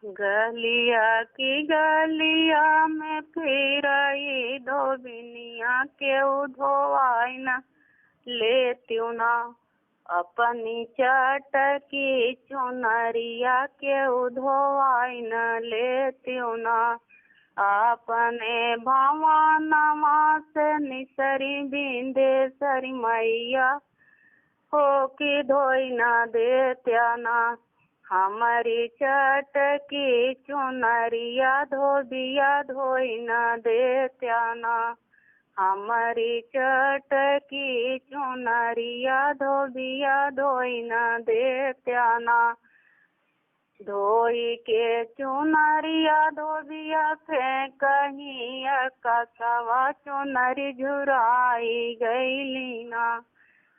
गलिया की गलिया में फिरई धोबिनिया केहू धोवाई न लेत्यूं ना। अपनी चटकी चुनरिया केहू धोवाई न लेत्यूं ना। अपने भवनमा से निसरी बिंदेसरी मैया हो की धोई न देत्या ना। हमारी चटकी चुनरिया धोबिया धोई न देत्या ना। हमारी चटकी चुनरिया धोबिया धोई न देत्या ना। धोई के चुनरिया धोबिया फेंकही कसवा चुनरी झुराई गईली ना।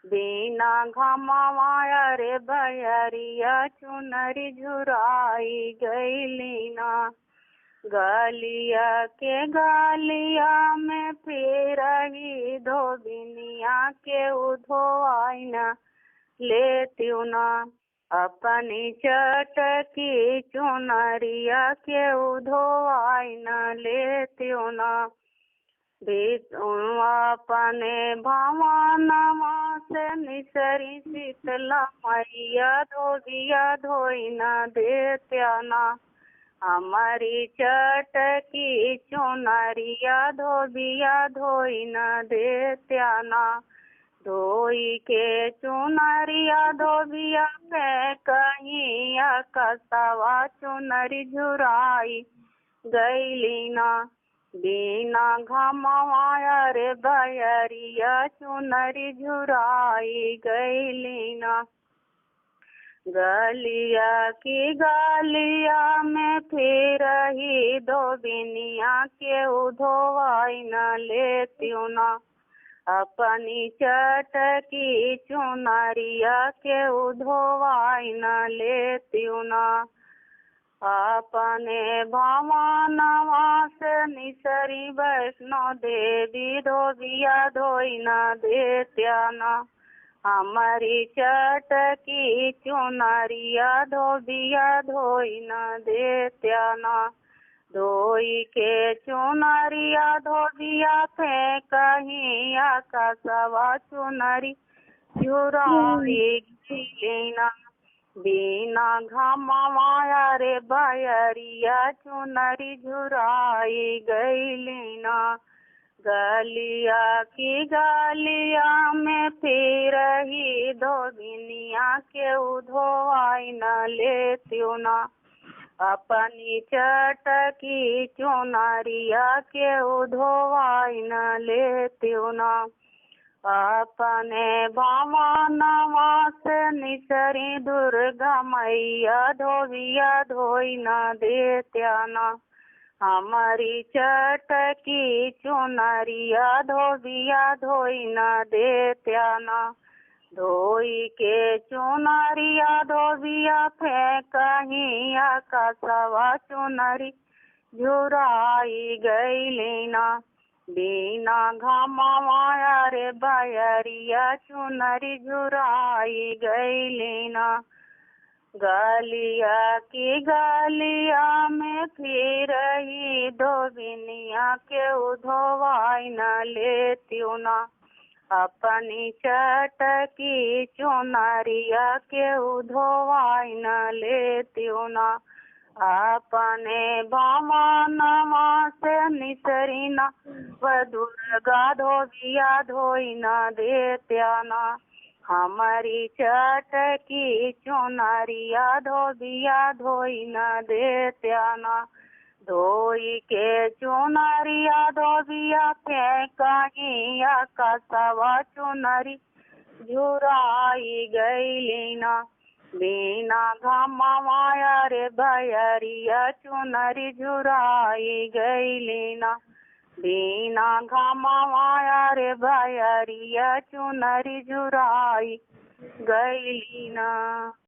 बिना घमवाया रे बयरिया चुनरी झुराई गईली ना। गलिया के गलिया में फिरही धोबिनिया केहू धोवाई न लेत्यूं ना। अपनी चटकी चुनरिया केहू धोवाई न लेत्यूं ना। अपने भवनमा से निसरी शीतला मैया धोबिया धोई न देत्या ना। हमारी चटकी चुनरिया धोबिया धोई न देत्या ना। धोई के चुनरिया धोबिया फेंकही कसवा चुनरी झुराई गईली ना। बिना घमवाया रे बयरिया चुनरी झुराई गईली ना। गलिया की गलिया में फिरही धोबिनिया केहू धोवाई न लेत्यूं ना। अपनी चटकी चुनरिया केहू धोवाई न लेत्यूं ना। अपने भवनमा से निसरी वैष्णो देवी धोबिया धोई न देत्या ना। हमारी चटकी चुनरिया धोबिया धोई न देत्या ना। धोई के चुनरिया धोबिया फेंकही कसवा चुनरी झुराई गईली ना। बिना घमवाया रे बयरिया चुनरी झुराई गईली ना। गलिया की गलिया में फिरही धोबिनिया केहू धोवाई न लेत्यूं ना। अपनी चटकी चुनरिया केहू धोवाई न लेत्यूं ना। अपने भवनमा से निसरी दुर्गा मैया धोबिया धोई न देत्या ना। हमारी चटकी चुनरिया धोबिया धोई न देत्या ना। धोई के चुनरिया धोबिया फेंकही कसवा चुनरी झुराई गईली ना। बिना घमवाया रे बयरिया चुनरी झुराई गईली ना। गलिया की गलिया में फिरही धोबिनिया केहू धोवाई न लेत्यूं ना। अपनी चटकी चुनरिया केहू धोवाई न लेत्यूं ना। अपने भवनमा से निसरी ना दुर्गा धोबिया धोई न देत्या ना। हमारी चटकी चुनरिया धोबिया धोई न देत्या ना। धोई के चुनरिया धोबिया फेंकही कसवा चुनरी झुराई गईली ना। बिना घमवाया रे बयरिया चुनरी झुराई गईली ना। बिना घमवाया रे बयरिया चुनरी झुराई गईली ना।